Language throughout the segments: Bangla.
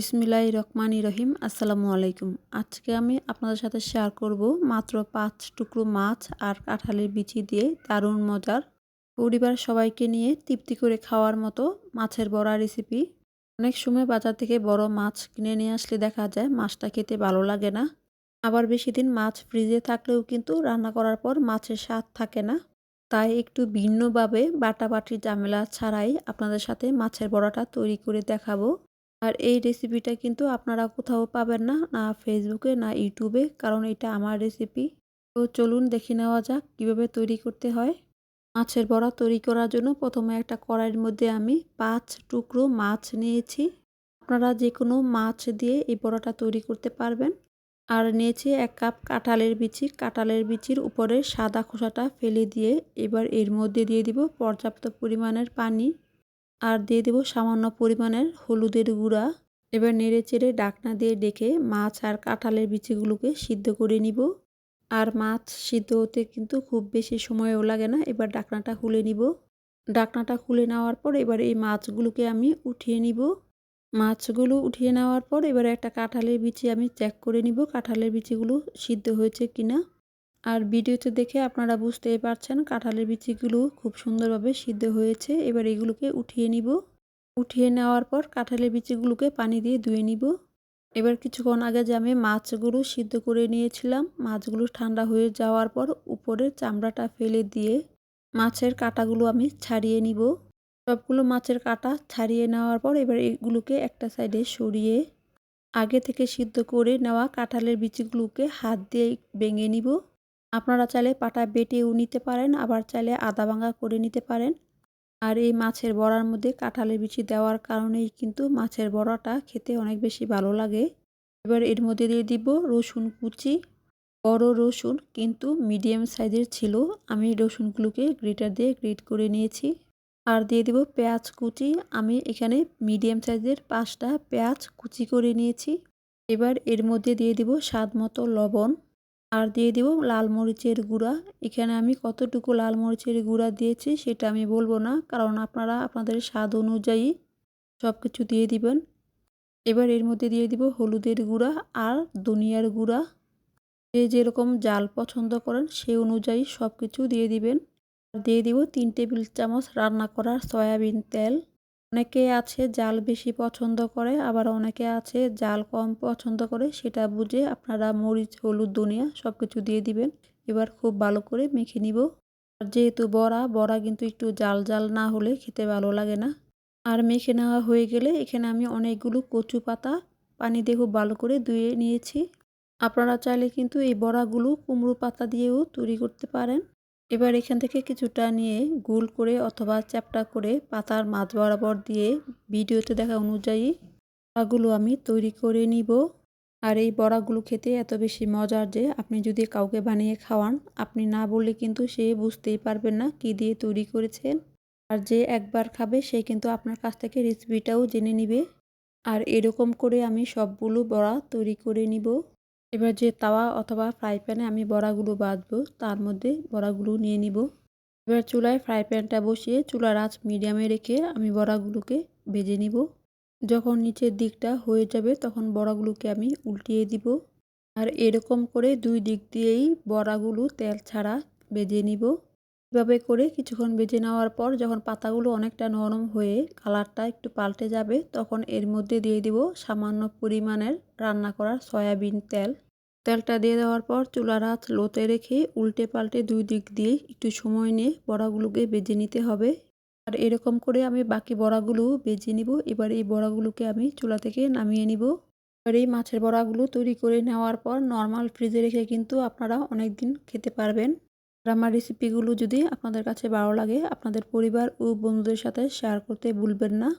বিসমিল্লাহির রহমানির রহিম। আসসালামু আলাইকুম। আজকে আমি আপনাদের সাথে শেয়ার করব মাত্র 5 টুকরো মাছ আর কাঁঠালের বিচি দিয়ে দারুণ মজার, পরিবার সবাইকে নিয়ে তৃপ্তি করে খাওয়ার মতো মাছের বড়া রেসিপি। অনেক সময় বাজার থেকে বড় মাছ কিনে নিয়ে আসলে দেখা যায় মাছটা খেতে ভালো লাগে না। আবার বেশি দিন মাছ ফ্রিজে থাকলেও কিন্তু রান্না করার পর মাছের স্বাদ থাকে না। তাই একটু ভিন্নভাবে বাটাবাটির ঝামেলা ছাড়াই আপনাদের সাথে মাছের বড়াটা তৈরি করে দেখাবো। আর এই রেসিপিটা কিন্তু আপনারা কোথাও পাবেন না, না ফেসবুকে না ইউটিউবে, কারণ এটা আমার রেসিপি। তো চলুন দেখে নেওয়া যাক কীভাবে তৈরি করতে হয়। মাছের বড়া তৈরি করার জন্য প্রথমে একটা কড়াইয়ের মধ্যে আমি 5 টুকরো মাছ নিয়েছি। আপনারা যে কোনো মাছ দিয়ে এই বড়াটা তৈরি করতে পারবেন। আর নিয়েছি 1 কাপ কাঁঠালের বিচি। কাঁঠালের বিচির উপরে সাদা খোসাটা ফেলে দিয়ে এবার এর মধ্যে দিয়ে দিব পর্যাপ্ত পরিমাণের পানি। আর দিয়ে দেব সামান্য পরিমাণের হলুদের গুঁড়া। এবার নেড়েচেড়ে ঢাকনা দিয়ে ডেকে মাছ আর কাঁঠালের বিচিগুলোকে সিদ্ধ করে নিব। আর মাছ সিদ্ধ হতে কিন্তু খুব বেশি সময়ও লাগে না। এবার ঢাকনাটা খুলে নিব। ঢাকনাটা খুলে নেওয়ার পর এবার এই মাছগুলোকে আমি উঠিয়ে নিব। মাছগুলো উঠিয়ে নেওয়ার পর এবার একটা কাঁঠালের বিচি আমি চেক করে নিব কাঁঠালের বিচিগুলো সিদ্ধ হয়েছে কিনা। আর ভিডিওতে দেখে আপনারা বুঝতেই পারছেন কাঁঠালের বিচিগুলো খুব সুন্দরভাবে সিদ্ধ হয়েছে। এবার এগুলোকে উঠিয়ে নিব। উঠিয়ে নেওয়ার পর কাঁঠালের বিচিগুলোকে পানি দিয়ে ধুয়ে নিব। এবার কিছুক্ষণ আগে যে আমি মাছগুলো সিদ্ধ করে নিয়েছিলাম, মাছগুলো ঠান্ডা হয়ে যাওয়ার পর উপরের চামড়াটা ফেলে দিয়ে মাছের কাঁটাগুলো আমি ছাড়িয়ে নিব। সবগুলো মাছের কাঁটা ছাড়িয়ে নেওয়ার পর এবার এগুলোকে একটা সাইডে সরিয়ে আগে থেকে সিদ্ধ করে নেওয়া কাঁঠালের বিচিগুলোকে হাত দিয়ে ভেঙে নিব। আপনারা চাইলে পাটা বেটেও নিতে পারেন, আবার চাইলে আদা ভাঙা করে নিতে পারেন। আর এই মাছের বড়ার মধ্যে কাঁঠালের বিচি দেওয়ার কারণেই কিন্তু মাছের বড়াটা খেতে অনেক বেশি ভালো লাগে। এবার এর মধ্যে দিয়ে দিব রসুন কুচি। বড় রসুন কিন্তু মিডিয়াম সাইজের ছিল, আমি রসুনগুলোকে গ্রেটার দিয়ে গ্রেট করে নিয়েছি। আর দিয়ে দিব পেঁয়াজ কুচি। আমি এখানে মিডিয়াম সাইজের 5টা পেঁয়াজ কুচি করে নিয়েছি। এবার এর মধ্যে দিয়ে দিব স্বাদ মতো লবণ। আর দিয়ে দিব লাল মরিচের গুঁড়া। এখানে আমি কতটুকু লাল মরিচের গুঁড়া দিয়েছি সেটা আমি বলবো না, কারণ আপনারা আপনাদের স্বাদ অনুযায়ী সব কিছু দিয়ে দিবেন। এবার এর মধ্যে দিয়ে দিব হলুদের গুঁড়া আর ধনিয়ার গুঁড়া। যে যেরকম জাল পছন্দ করেন সেই অনুযায়ী সব কিছু দিয়ে দিবেন। আর দিয়ে দিব 3 টেবিল চামচ রান্না করা সয়াবিন তেল। অনেকে আছে জাল বেশি পছন্দ করে, আবার অনেকে আছে জাল কম পছন্দ করে, সেটা বুঝে আপনারা মরিচ হলুদ ধনিয়া সব কিছু দিয়ে দিবেন। এবার খুব ভালো করে মেখে নিব। আর যেহেতু বড়া কিন্তু একটু জাল জাল না হলে খেতে ভালো লাগে না। আর মেখে নেওয়া হয়ে গেলে এখানে আমি অনেকগুলো কচু পাতা পানি দিয়ে খুব ভালো করে ধুয়ে নিয়েছি। আপনারা চাইলে কিন্তু এই বড়াগুলো কুমড়ো পাতা দিয়েও তৈরি করতে পারেন। এবার এখান থেকে কিছুটা নিয়ে গোল করে অথবা চ্যাপ্টা করে পাতার মাঝ বরাবর দিয়ে ভিডিওতে দেখা অনুযায়ী বড়াগুলো আমি তৈরি করে নিব। আর এই বড়াগুলো খেতে এত বেশি মজার যে আপনি যদি কাউকে বানিয়ে খাওয়ান, আপনি না বললে কিন্তু সে বুঝতেই পারবেন না কী দিয়ে তৈরি করেছেন। আর যে একবার খাবে সে কিন্তু আপনার কাছ থেকে রেসিপিটাও জেনে নিবে। আর এরকম করে আমি সবগুলো বড়া তৈরি করে নিব। এবার যে তাওয়া অথবা ফ্রাই প্যানে আমি বড়াগুলো ভাজবো তার মধ্যে বড়াগুলো নিয়ে নিব। এবার চুলায় ফ্রাই প্যানটা বসিয়ে চুলার আঁচ মিডিয়ামে রেখে আমি বড়াগুলোকে ভেজে নিব। যখন নিচের দিকটা হয়ে যাবে তখন বড়াগুলোকে আমি উল্টিয়ে দিব। আর এরকম করে 2 দিক দিয়েই বড়াগুলো তেল ছাড়া ভেজে নিব। এভাবে করে কিছুক্ষণ ভেজে নেওয়ার পর যখন পাতাগুলো অনেকটা নরম হয়ে কালারটা একটু পাল্টে যাবে তখন এর মধ্যে দিয়ে দিব সামান্য পরিমাণের রান্না করা সয়াবিন তেল। তেলটা দিয়ে দেওয়ার পর চুলার আঁচ লোতে রেখে উল্টে পাল্টে 2 দিক দিয়ে একটু সময় নিয়ে বড়াগুলোকে ভেজে নিতে হবে। আর এরকম করে আমি বাকি বড়াগুলো ভেজে নিব। এবার এই বড়াগুলোকে আমি চুলা থেকে নামিয়ে নিব। আর এই মাছের বড়াগুলো তৈরি করে নেওয়ার পর নর্মাল ফ্রিজে রেখে কিন্তু আপনারা অনেক দিন খেতে পারবেন। আর আমার রেসিপিগুলো যদি আপনাদের কাছে ভালো লাগে আপনাদের পরিবার ও বন্ধুদের সাথে শেয়ার করতে ভুলবেন না।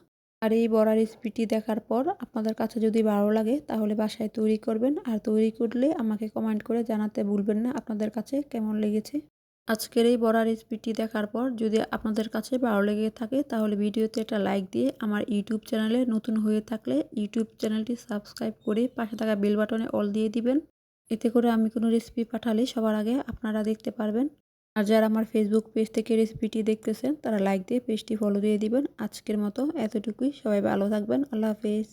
আর এই বড়া রেসিপিটি দেখার পর আপনাদের কাছে যদি ভালো লাগে তাহলে বাসায় তৈরি করবেন। আর তৈরি করলে আমাকে কমেন্ট করে জানাতে ভুলবেন না আপনাদের কাছে কেমন লেগেছে। আজকের এই বড়া রেসিপিটি দেখার পর যদি আপনাদের কাছে ভালো লেগে থাকে তাহলে ভিডিওতে একটা লাইক দিয়ে আমার ইউটিউব চ্যানেলে নতুন হয়ে থাকলে ইউটিউব চ্যানেলটি সাবস্ক্রাইব করে পাশে থাকা বেল বাটনে অল দিয়ে দিবেন। এতে করে আমি কোনো রেসিপি পাঠালে সবার আগে আপনারা দেখতে পারবেন। আর যারা আমার ফেসবুক পেজ থেকে রেসিপিটি দেখতেছেন তারা লাইক দিয়ে পেজটি ফলো দিয়ে দিবেন। আজকের মতো এতটুকুই। সবাই ভালো থাকবেন। আল্লাহ হাফেজ।